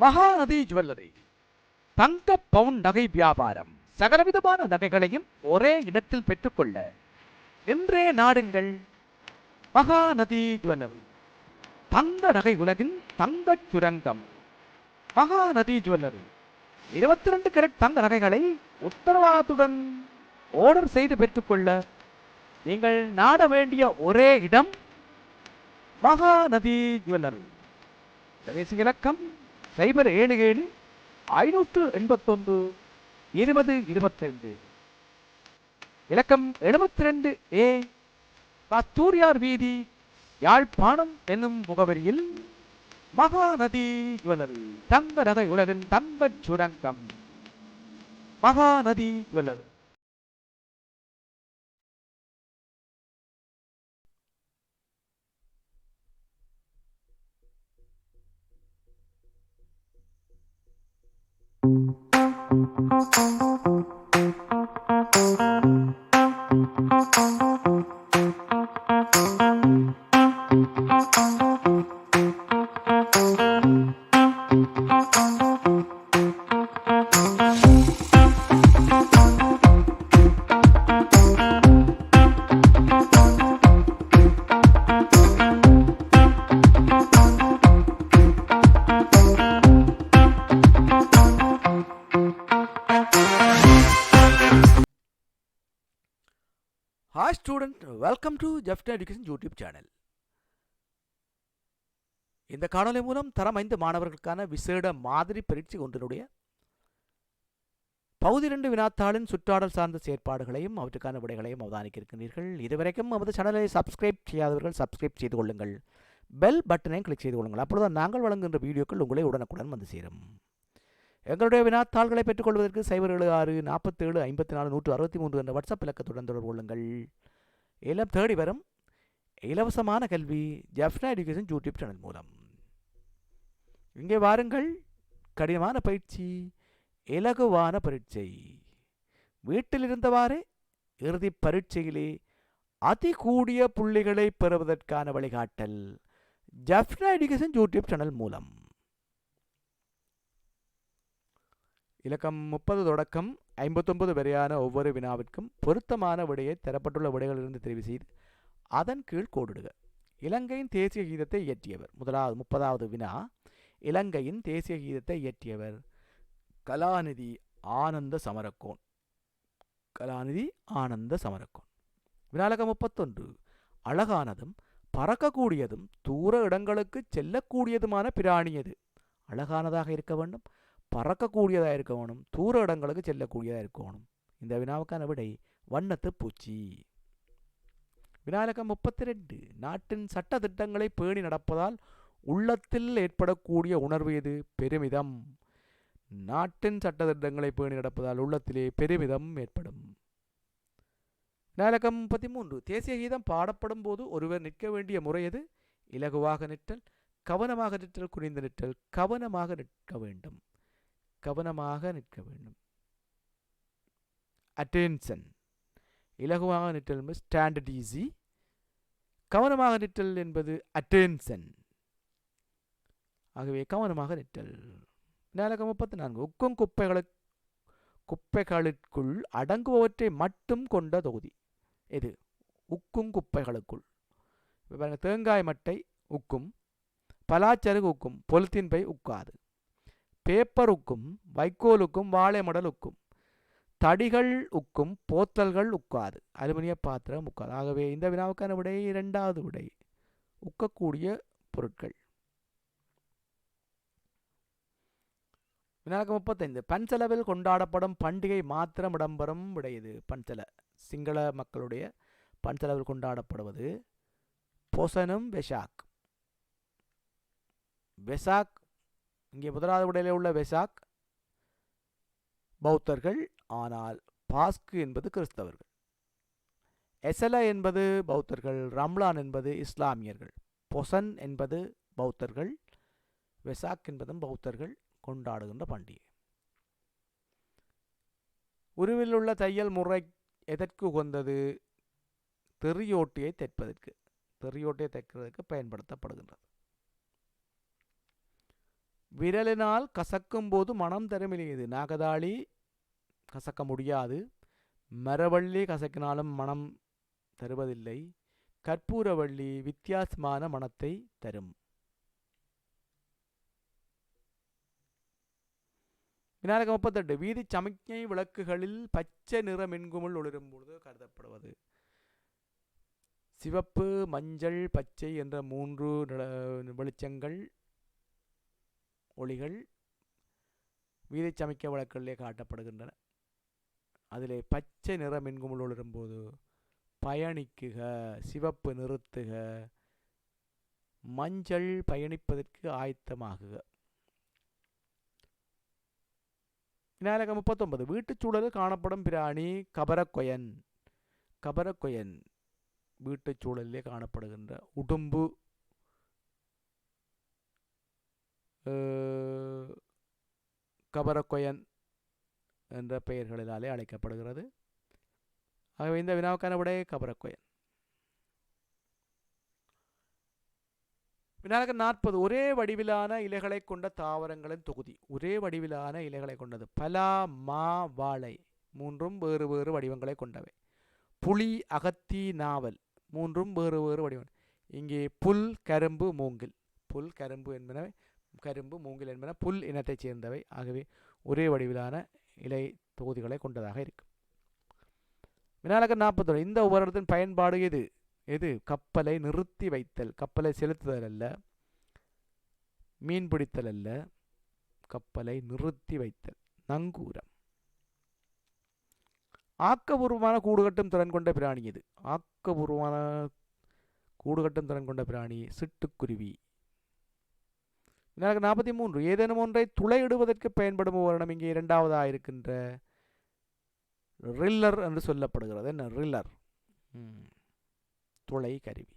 Mahanadi jewellery தங்க பவுன் நகை வியாபாரம். சகலவிதமான நகைகளையும் ஒரே இடத்தில் பெற்றுக்கொள்ள இன்றே நாடுங்கள் மகாநதி ஜுவல்லரி. தங்க நகை உலகின் தங்கச் சுரங்கம். மகாநதி ஜுவல்லரி 22 கேரட் தங்க நகைகளை உத்தரவாதத்துடன் ஆர்டர் செய்து பெற்றுக்கொள்ள நீங்கள் நாட வேண்டிய ஒரே இடம் மகாநதி ஜுவல்லரி. தொலைபேசி இலக்கம் 077-581-2022. இலக்கம் 72A, கஸ்தூரியார் வீதி, யாழ்ப்பாணம் என்னும் முகவரியில் மகாநதி ஜுவல்லரி. தங்க நகை உலகின் தங்கச் சுரங்கம் Mahanadi jewellery. Hi student, welcome to Jefta Education YouTube channel. இந்த காணொளி மூலம் தரம் 5 மாணவர்களுக்கான விசேட மாதிரி பரீட்சை ஒன்றினுடைய பகுதி 2 வினாத்தாளின் சுற்றாடல் சார்ந்த செயற்பாடுகளையும் அவற்றுக்கான விடைகளையும் அவதானிக்க இருக்கின்றீர்கள். இதுவரைக்கும் நமது சேனலை சப்ஸ்கிரைப் செய்யாதவர்கள் சப்ஸ்கிரைப் செய்து கொள்ளுங்கள். பெல் பட்டனையும் கிளிக் செய்து கொள்ளுங்கள். அப்பொழுது நாங்கள் வழங்குகின்ற வீடியோக்கள் உங்களை உடனுக்குடன் வந்து சேரும். எங்களுடைய வினாத்தாள்களை பெற்றுக்கொள்வதற்கு 076-47-54-163 என்ற வாட்ஸ்அப் இலக்கத்துடன் தொடர்பு கொள்ளுங்கள். எல்லாம் தேடி வரும் இலவசமான கல்வி ஜெஃப்னா எஜுகேஷன் யூடியூப் சேனல் மூலம். இங்கே வாருங்கள். கடினமான பயிற்சி, இலகுவான பரீட்சை. வீட்டில் இருந்தவாறே இறுதி பரீட்சையிலே அதிகூடிய புள்ளிகளை பெறுவதற்கான வழிகாட்டல் ஜெஃப்னா எஜுகேஷன் யூடியூப் சேனல் மூலம். இலக்கம் 30 தொடக்கம் 59 வரையான ஒவ்வொரு வினாவிற்கும் பொருத்தமான விடையை தரப்பட்டுள்ள விடைகளிலிருந்து தெரிவு செய்து அதன் கீழ் கோடிடுக. இலங்கையின் தேசிய கீதத்தை இயற்றியவர். 30வது வினா, இலங்கையின் தேசிய கீதத்தை இயற்றியவர் கலாநிதி ஆனந்த சமரக்கோன். கலாநிதி ஆனந்த சமரக்கோன். வினாலகம் 31, அழகானதும் பறக்கக்கூடியதும் தூர இடங்களுக்கு செல்லக்கூடியதுமான பிராணி எது? அழகானதாக இருக்க வேண்டும், பறக்கக்கூடியதாக இருக்க வேணும், தூர இடங்களுக்கு செல்லக்கூடியதாக இருக்க வேணும். இந்த வினாவுக்கான விடை வண்ணத்து பூச்சி. வினாலகம் 32, நாட்டின் சட்ட திட்டங்களை பேணி நடப்பதால் உள்ளத்தில் ஏற்படக்கூடிய உணர்வு எது? பெருமிதம். நாட்டின் சட்ட திட்டங்களை பேணி நடப்பதால் உள்ளத்திலே பெருமிதம் ஏற்படும். வினாலகம் 33, தேசிய கீதம் பாடப்படும் போது ஒருவர் நிற்க வேண்டிய முறை எது? இலகுவாக நிற்றல், கவனமாக நிற்றல், குனிந்து நிற்றல். கவனமாக நிற்க வேண்டும், கவனமாக நிற்க வேண்டும். அட்டென்ஷன். இலகுவாக நிற்றல் என்பது ஸ்டாண்டர்ட் ஈஸி, கவனமாக நிற்றல் என்பது அட்டென்ஷன். ஆகவே கவனமாக நிற்றல். வினாலகம் 34, உக்கும் குப்பைகளுக்குள் அடங்குபவற்றை மட்டும் கொண்ட தொகுதி எது? உக்கும் குப்பைகளுக்குள். இப்போ பாருங்க, தேங்காய் மட்டை உக்கும், பலாச்சருகு உக்கும், பொலித்தீன் பை உக்காது. பேப்பர் உக்கும், வைக்கோல் உக்கும், வாழை மடல் உக்கும், தடிகள் உக்கும், போத்தல்கள் உக்காது, அலுமினிய பாத்திரம் உக்காது. ஆகவே இந்த வினாவுக்கான விடை 2வது விடை, உக்கக்கூடிய பொருட்கள். வினாலகம் 35, பன்சலவில் கொண்டாடப்படும் பண்டிகை மாத்திரம் இடம்பெறும் விடை இது? பன்சல. சிங்கள மக்களுடைய பன்சலவில் கொண்டாடப்படுவது பொசனும் வெசாக். வெசாக் இங்கே 1வது விடையிலே உள்ள வெசாக் பௌத்தர்கள், ஆனால் பாஸ்கு என்பது கிறிஸ்தவர்கள். எசல என்பது பௌத்தர்கள், ரம்லான் என்பது இஸ்லாமியர்கள். பொசன் என்பது பௌத்தர்கள், வெசாக் என்பதும் பௌத்தர்கள் கொண்டாடுகின்ற பண்டிகை. உருவில் உள்ள தையல் முறை எதற்கு உகந்தது? தெறியோட்டியை தைப்பதற்கு, தெறியோட்டியை தைக்கிறதுக்கு பயன்படுத்தப்படுகின்றது. விரலினால் கசக்கும் போது மனம் தருமில்லையது. நாகதாளி கசக்க முடியாது. மரவள்ளி கசக்கினாலும் மனம் தருவதில்லை. கற்பூரவள்ளி வித்தியாசமான மனத்தை தரும். விநாயகம் 38. வீதி சமிக்ஞை விளக்குகளில் பச்சை நிற மின்குமிழ் ஒளிரும் பொழுது கருதப்படுவது. சிவப்பு, மஞ்சள், பச்சை என்ற 3 வெளிச்சங்கள் ஒளிகள் வீதி சமிக்கை விளக்குகளிலே காட்டப்படுகின்றன. அதிலே பச்சை நிற மின்குமிழ் ஒளிரும்போது பயணிக்குக, சிவப்பு நிறுத்துக, மஞ்சள் பயணிப்பதற்கு ஆயத்தமாகுக. விநாயகம் 39. வீட்டுச் சூழலில் காணப்படும் பிராணி கபரக்கொயன். கபரக்கொயன் வீட்டுச் சூழலிலே காணப்படுகின்ற உடும்பு, கபரக்கொயன் என்ற பெயர்களினாலே அழைக்கப்படுகிறது. ஆகவே இந்த வினாவுக்கான விடை கபரக்கொயன். விநாயகம் 40. ஒரே வடிவிலான இலைகளை கொண்ட தாவரங்களின் தொகுதி. ஒரே வடிவிலான இலைகளை கொண்டது. பலா, மா, வாழை 3ம் வேறு வேறு வடிவங்களை கொண்டவை. புளி, அகத்தி, நாவல் 3ம் வேறு வேறு வடிவம். இங்கே புல், கரும்பு, மூங்கில். புல், கரும்பு என்பன கரும்பு, மூங்கில் என்பன புல் இனத்தைச் சேர்ந்தவை. ஆகவே ஒரே வடிவிலான இலை தொகுதிகளை கொண்டதாக இருக்கும். விநாயகம் 41. இந்த உபகரணத்தின் பயன்பாடு எது? எது? கப்பலை நிறுத்தி வைத்தல். கப்பலை செலுத்துதல் அல்ல, மீன் பிடித்தல் அல்ல, கப்பலை நிறுத்தி வைத்தல். நங்கூரம். ஆக்கபூர்வமான கூடுகட்டும் திறன் கொண்ட பிராணி எது? ஆக்கபூர்வமான கூடுகட்டும் திறன் கொண்ட பிராணி சிட்டுக்குருவி. விநாயகம் 43. ஏதேனும் ஒன்றை துளையிடுவதற்கு பயன்படும் உபகரணம் இங்கே இரண்டாவதாக இருக்கின்ற ரில்லர் என்று சொல்லப்படுகிறது. என்ன ரில்லர்? துளை கருவி.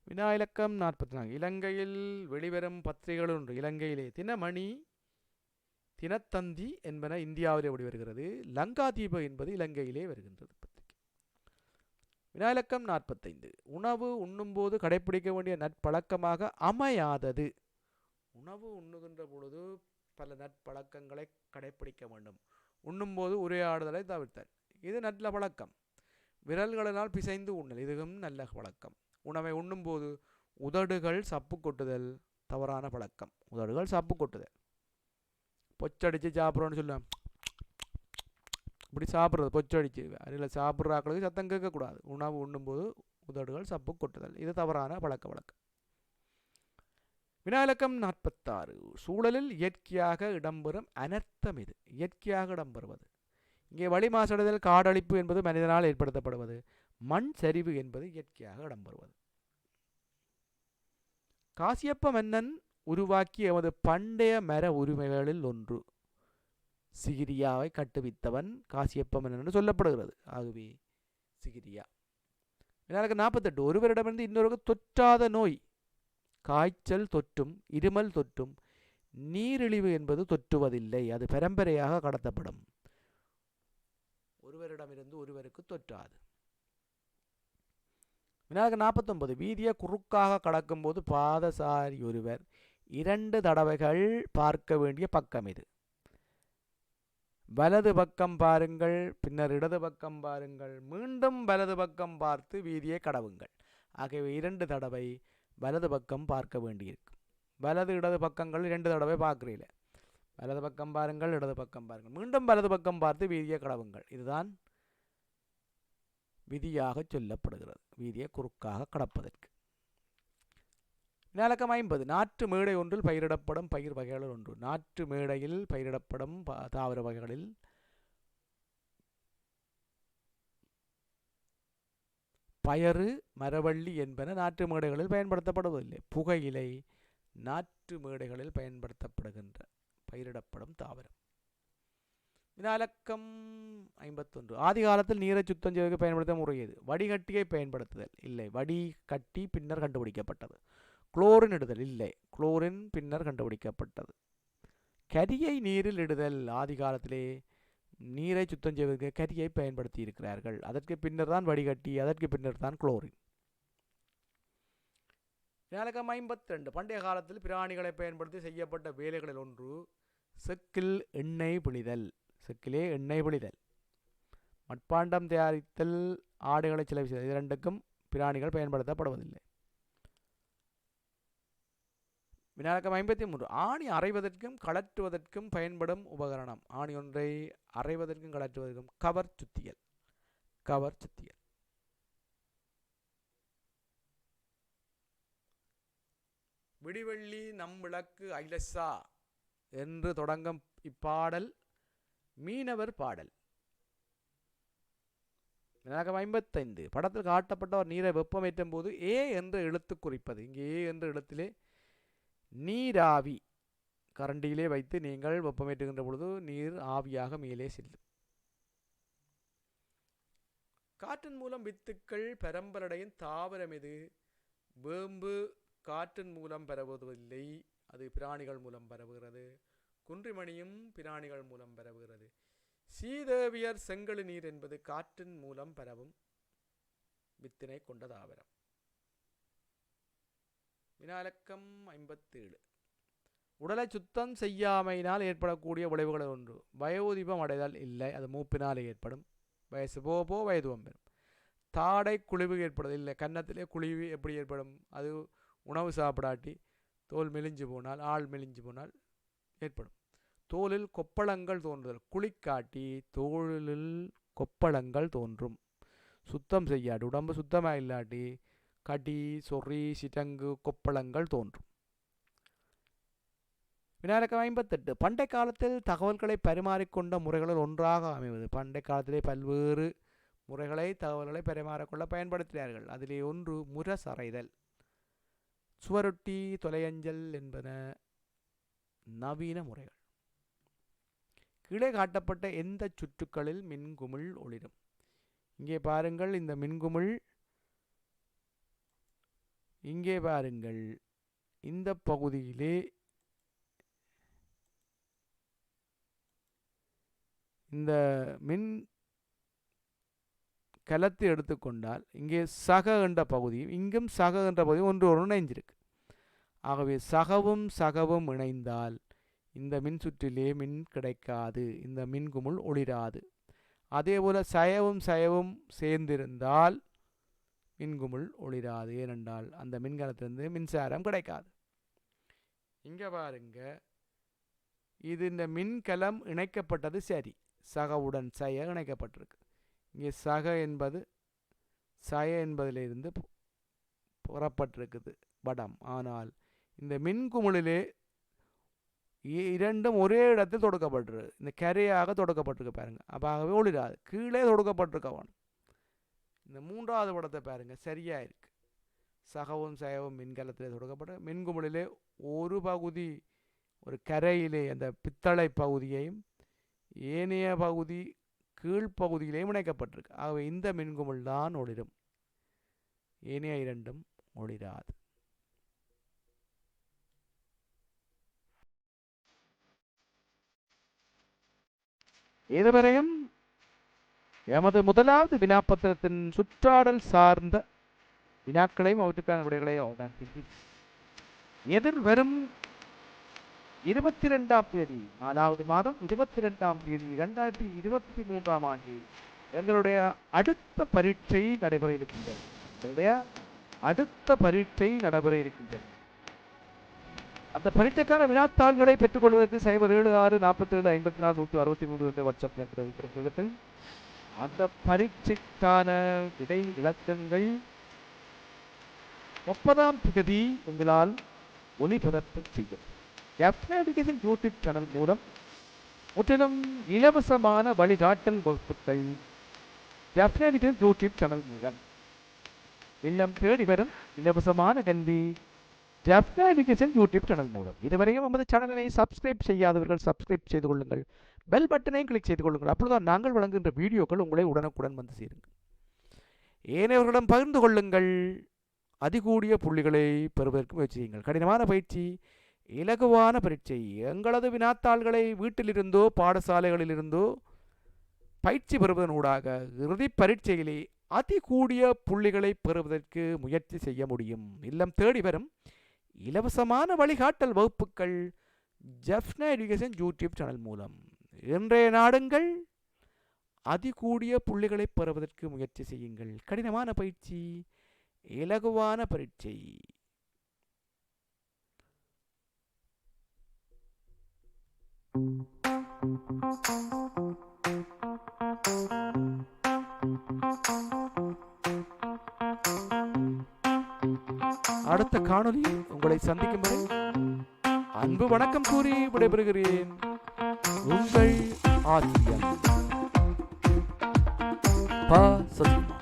விநாயகம் 44. இலங்கையில் வெளிவரும் பத்திரிகைகள் ஒன்று. இலங்கையிலே தினமணி, தினத்தந்தி என்பன இந்தியாவிலே வெளிவருகிறது. லங்காதீப என்பது இலங்கையிலே வருகின்றது பத்திரிகை. விநாயகம் 45. உணவு உண்ணும்போது கடைப்பிடிக்க வேண்டிய நற்பழக்கமாக அமையாதது. உணவு உண்ணுகின்ற பொழுது பல நற்பழக்கங்களை கடைப்பிடிக்க வேண்டும். உண்ணும்போது உரையாடுதலை தவிர்த்தல், இது நல்ல பழக்கம். விரல்களினால் பிசைந்து உண்ணல், இதுவும் நல்ல பழக்கம். உணவை உண்ணும்போது உதடுகள் சப்பு கொட்டுதல் தவறான பழக்கம். உதடுகள் சப்பு கொட்டுதல், பொச்சடிச்சு சாப்பிட்றோன்னு சொல்லுவேன், இப்படி சாப்பிட்றது பொச்சடிச்சு. அதில் சாப்பிட்றாக்களுக்கு சத்தம் கேட்கக்கூடாது. உணவு உண்ணும்போது உதடுகள் சப்பு கொட்டுதல், இது தவறான பழக்க வழக்கம். விநாயகம் 46. சூழலில் இயற்கையாக இடம்பெறும் அனர்த்தம் இது. இயற்கையாக இடம்பெறுவது இங்கே வளி மாசடைதல், காடழிப்பு என்பது மனிதனால் ஏற்படுத்தப்படுவது. மண் சரிவு என்பது இயற்கையாக இடம்பெறுவது. காசியப்ப மன்னன் உருவாக்கிய எமது பண்டைய மர உரிமைகளில் ஒன்று. சிகிரியாவை கட்டுவித்தவன் காசியப்ப மன்னன் என்று சொல்லப்படுகிறது. ஆகவே சிகிரியா. விநாயகம் 48. ஒருவரிடமிருந்து இன்னொருக்கு தொற்றாத நோய். காய்ச்சல் தொற்றும், இருமல் தொற்றும், நீரிழிவு என்பது தொற்றுவதில்லை, அது பரம்பரையாக கடத்தப்படும். ஒருவரிடமிருந்து ஒருவருக்கு தொற்றாது. விநாயகம் 49. வீதியை குறுக்காக கடக்கும்போது பாதசாரி ஒருவர் 2 தடவைகள் பார்க்க வேண்டிய பக்கம் இது. வலது பக்கம் பாருங்கள், பின்னர் இடது பக்கம் பாருங்கள், மீண்டும் வலது பக்கம் பார்த்து வீதியை கடவுங்கள். ஆகவே 2 தடவை வலது பக்கம் பார்க்க வேண்டியிருக்கும். வலது இடது பக்கங்கள் 2 தடவை பார்க்கிறீங்களே. வலது பக்கம் பாருங்கள், இடது பக்கம் பாருங்கள், மீண்டும் வலது பக்கம் பார்த்து வீதியை கடவுங்கள். இதுதான் விதியாக சொல்லப்படுகிறது, வீதியை குறுக்காக கடப்பதற்கு. விநாயகம் 50. நாற்று மேடை ஒன்றில் பயிரிடப்படும் பயிர் வகைகள் ஒன்று. நாற்று மேடையில் பயிரிடப்படும் தாவர வகைகளில் பயறு, மரவள்ளி என்பன நாற்று மேடைகளில் பயன்படுத்தப்படுவதில்லை. புகையிலை நாற்று மேடைகளில் பயன்படுத்தப்படுகின்ற பயிரிடப்படும் தாவரம். விநாயகம் 51. ஆதி காலத்தில் நீரை சுத்தம் செய்வதற்கு பயன்படுத்த முறையது. வடிகட்டியை பயன்படுத்துதல் இல்லை, வடிகட்டி பின்னர் கண்டுபிடிக்கப்பட்டது. குளோரின் இடுதல் இல்லை, குளோரின் பின்னர் கண்டுபிடிக்கப்பட்டது. கரியை நீரில் இடுதல், ஆதி காலத்திலே நீரை சுத்தம் செய்வதற்கு கரியை பயன்படுத்தி இருக்கிறார்கள். அதற்கு பின்னர் தான் வடிகட்டி, அதற்கு பின்னர் தான் குளோரின். வினாலக்கம் 52. பண்டைய காலத்தில் பிராணிகளை பயன்படுத்தி செய்யப்பட்ட வேலைகளில் ஒன்று செக்கில் எண்ணெய் பிழிதல். செக்கிலே எண்ணெய் பிழிதல். மட்பாண்டம் தயாரித்தல், ஆடுகளை சிலை செய்தல், இது ரெண்டுக்கும் பிராணிகள் பயன்படுத்தப்படுவதில்லை. வினாலக்கம் 53. ஆணி அரைவதற்கும் கலற்றுவதற்கும் பயன்படும் உபகரணம். ஆணி ஒன்றை அரைவதற்கும் கலற்றுவதற்கும் கவர் சுத்தியல். கவர் சுத்தியல். விடிவெள்ளி நம் விளக்கு ஐலசா என்று தொடங்கும் இப்பாடல் மீனவர் பாடல். வினாலக்கம் 55. படத்தில் காட்டப்பட்ட ஒரு நீரை வெப்பமேற்றும் போது ஏ என்று எழுத்து குறிப்பது. இங்கே ஏ என்ற எழுத்திலே நீராவி. கரண்டியிலே வைத்து நீங்கள் வெப்பமேற்றுகின்ற பொழுது நீர் ஆவியாக மேலே செல்லும். காற்றின் மூலம் வித்துக்கள் பரம்பலடையும் தாவரம் எது? வேம்பு காற்றின் மூலம் பரவுவதில்லை, அது பிராணிகள் மூலம் பரவுகிறது. குன்றிமணியும் பிராணிகள் மூலம் பரவுகிறது. சீதேவியர் செங்கழு நீர் என்பது காற்றின் மூலம் பரவும் வித்தினை கொண்ட தாவரம். வினாலக்கம் 57. உடலை சுத்தம் செய்யாமையினால் ஏற்படக்கூடிய விளைவுகள் ஒன்று வயோதிபம் அடைதல். இல்லை, அது மூப்பினால் ஏற்படும். வயசு போக வயதுவம் பெறும். தாடை குழிவு ஏற்படுதல். இல்லை, கன்னத்திலே குழிவு எப்படி ஏற்படும்? அது உணவு சாப்பிடாட்டி தோல் மெலிஞ்சு போனால், ஆள் மெலிஞ்சு போனால் ஏற்படும். தோலில் கொப்பளங்கள் தோன்றுதல். குளிக்காட்டி தோலில் கொப்பளங்கள் தோன்றும். சுத்தம் செய்யாட்டி, உடம்பு சுத்தமாக இல்லாட்டி கடி, சொறி, சிடங்கு, கொப்பளங்கள் தோன்றும். வினாலக்கம் 58. பண்டை காலத்தில் தகவல்களை பரிமாறிக்கொண்ட முறைகளில் ஒன்றாக அமைவது. பண்டை காலத்திலே பல்வேறு முறைகளை தகவல்களை பரிமாறிக்கொள்ள பயன்படுத்தினார்கள். அதிலே ஒன்று முரசறைதல். சுவரொட்டி, தொலையஞ்சல் என்பன நவீன முறைகள். கீழே காட்டப்பட்ட எந்த சுற்றுக்களில் மின்குமிழ் ஒளிரும்? இங்கே பாருங்கள், இந்த மின்குமிழ் இங்கே பாருங்கள், இந்த பகுதியிலே இந்த மின் கலத்தை எடுத்துக்கொண்டால் இங்கே சக என்ற பகுதியும் இங்கும் சக என்ற பகுதியும் ஒன்று இணைஞ்சிருக்கு. ஆகவே சகவும் சகவும் இணைந்தால் இந்த மின் சுற்றிலே மின் கிடைக்காது, இந்த மின்குமிழ் ஒளிராது. அதே போல சயவும் சயவும் சேர்ந்திருந்தால் மின்குமிழ் ஒளிராது. ஏனென்றால் அந்த மின்கலத்திலிருந்து மின்சாரம் கிடைக்காது. இங்கே பாருங்க, இது இந்த மின்கலம் இணைக்கப்பட்டது சரி, சகவுடன் சய இணைக்கப்பட்டிருக்கு. இங்கே சக என்பது சய என்பதிலிருந்து புறப்பட்டிருக்குது படம். ஆனால் இந்த மின்குமிழிலே இரண்டும் ஒரே இடத்தில் தொடுக்கப்பட்டிருக்கு. இந்த கரையாக தொடுக்கப்பட்டிருக்கு பாருங்க. அப்போவே ஒளிராது. கீழே தொடுக்கப்பட்டிருக்கவன். இந்த மூன்றாவது படத்தை பாருங்க, சரியா இருக்கு. சகவும் சயவும் மின்கலத்திலே தொடுக்கப்பட்டு மின்குமிழிலே ஒரு பகுதி ஒரு கரையிலே அந்த பித்தளை பகுதியையும் ஏனைய பகுதி கீழ்ப்பகுதியிலேயும் இணைக்கப்பட்டிருக்கு. ஆகவே இந்த மின்குமிழ் தான் ஒளிரும், ஏனைய இரண்டும் ஒளிராது. இதுவரையும் எமது முதலாவது வினாப்பத்திரத்தின் சுற்றாடல் சார்ந்த வினாக்களையும் அவற்றுக்கான விடைகளையும் எதிர்வரும் 22ஆம் தேதி, 4வது மாதம் 22ஆம் தேதி 2023ஆம் ஆண்டு எங்களுடைய அடுத்த பரீட்சை நடைபெற இருக்கின்றது. அந்த பரீட்சைக்கான வினாத்தாள்களை பெற்றுக்கொள்வதற்கு 0764475463 என்ற வாட்ஸ்அப் இருக்கிறது. அந்த பரீட்சைக்கான விடை விளக்கங்கள் 30ஆம் தேதி உங்களால் ஒளிபரப்பு செய்யும். எஃப்எடிகேஷன் யூடியூப் சேனல் மூலம் முற்றிலும் இலவசமான வழிகாட்டல் வகுப்புகள் எஃப்எடிகேஷன் யூடியூப் சேனல் மூலம் இல்லம் தேடி வரும் இலவசமான கல்வி எஃப்எடிகேஷன் யூடியூப் சேனல் மூலம். இதுவரையும் நமது சேனலை சப்ஸ்கிரைப் செய்யாதவர்கள் சப்ஸ்கிரைப் செய்து கொள்ளுங்கள். பெல் பட்டனையும் கிளிக் செய்து கொள்ளுங்கள். அப்பொழுதுதான் நாங்கள் வழங்குகின்ற வீடியோக்கள் உங்களை உடனுக்குடன் வந்து சேருங்கள். ஏனையவர்களிடம் பகிர்ந்து கொள்ளுங்கள். அதிகூடிய புள்ளிகளை பெறுவதற்கு முயற்சி செய்யுங்கள். கடினமான பயிற்சி, இலகுவான பரீட்சை. எங்களது வினாத்தாள்களை வீட்டிலிருந்தோ பாடசாலைகளிலிருந்தோ பயிற்சி பெறுவதனூடாக இறுதி பரீட்சையிலே அதிகூடிய புள்ளிகளை பெறுவதற்கு முயற்சி செய்ய முடியும். இல்லம் தேடி வரும் இலவசமான வழிகாட்டல் வகுப்புகள் ஜெஃப்னா எஜுகேஷன் யூடியூப் சேனல் மூலம். இன்றைய நாடுங்கள், அதிகூடிய புள்ளிகளை பெறுவதற்கு முயற்சி செய்யுங்கள். கடினமான பயிற்சி, இலகுவான பரீட்சை. அடுத்த காணொலியில் உங்களை சந்திக்கும் வரை அன்பு வணக்கம் கூறி விடைபெறுகிறேன். உங்கள் ஆசிரியர் ப. சசிகுமார்.